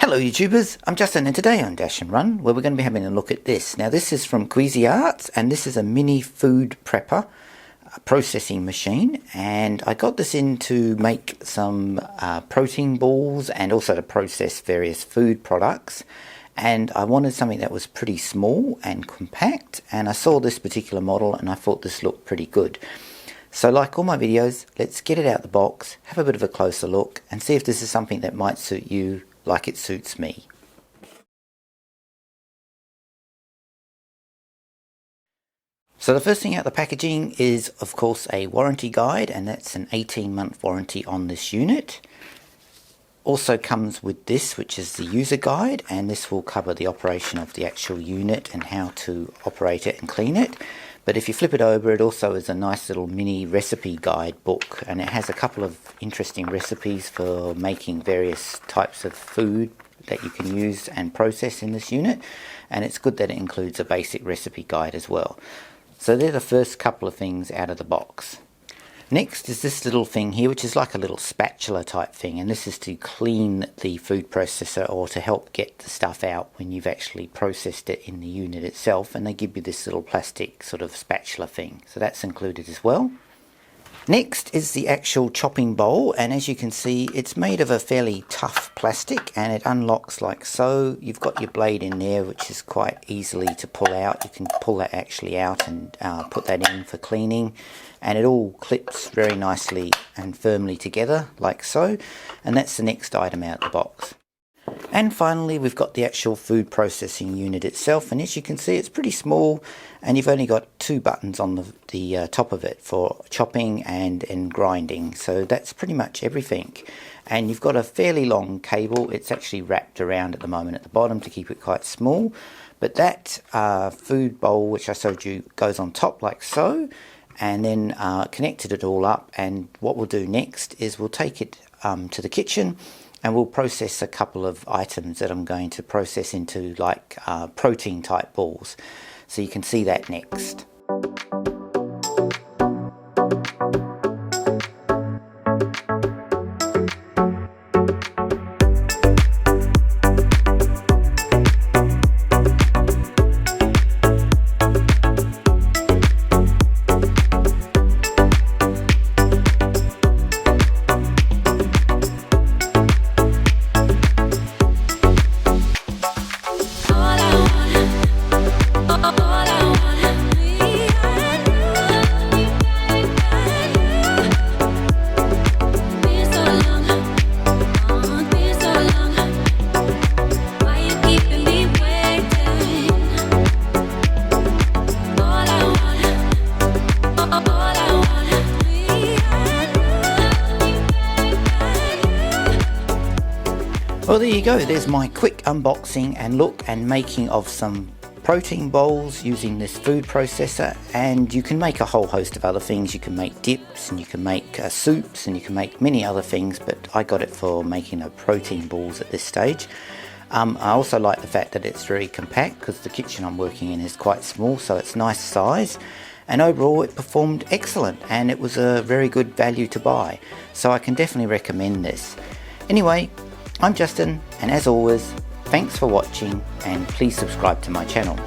Hello YouTubers, I'm Justin and today on Dashandrun where we're going to be having a look at this. Now this is from Cuisinart and this is a mini food prepper processing machine, and I got this in to make some protein balls and also to process various food products, and I wanted something that was pretty small and compact, and I saw this particular model and I thought this looked pretty good. So like all my videos, let's get it out of the box, have a bit of a closer look and see if this is something that might suit you like it suits me. So the first thing out of the packaging is of course a warranty guide, and that's an 18-month warranty on this unit. Also comes with this, which is the user guide, and this will cover the operation of the actual unit and how to operate it and clean it. But if you flip it over, it also is a nice little mini recipe guide book, and it has a couple of interesting recipes for making various types of food that you can use and process in this unit, and it's good that it includes a basic recipe guide as well. So they're the first couple of things out of the box. Next is this little thing here, which is like a little spatula type thing, and this is to clean the food processor or to help get the stuff out when you've actually processed it in the unit itself, and they give you this little plastic sort of spatula thing, so that's included as well. Next is the actual chopping bowl, and as you can see it's made of a fairly tough plastic and it unlocks like so. You've got your blade in there which is quite easily to pull out. You can pull that actually out and put that in for cleaning, and it all clips very nicely and firmly together like so, and that's the next item out of the box. And finally we've got the actual food processing unit itself, and as you can see it's pretty small and you've only got two buttons on the top of it for chopping and grinding, so that's pretty much everything. And you've got a fairly long cable. It's actually wrapped around at the moment at the bottom to keep it quite small, but that food bowl which I showed you goes on top like so, and then connected it all up, and what we'll do next is we'll take it to the kitchen and we'll process a couple of items that I'm going to process into like protein type balls. So you can see that next. Well, there you go, there's my quick unboxing and look and making of some protein bowls using this food processor, and you can make a whole host of other things. You can make dips and you can make soups and you can make many other things, but I got it for making protein balls at this stage. I also like the fact that it's very compact because the kitchen I'm working in is quite small, so it's nice size, and overall it performed excellent and it was a very good value to buy, so I can definitely recommend this. Anyway, I'm Justin, and as always, thanks for watching and please subscribe to my channel.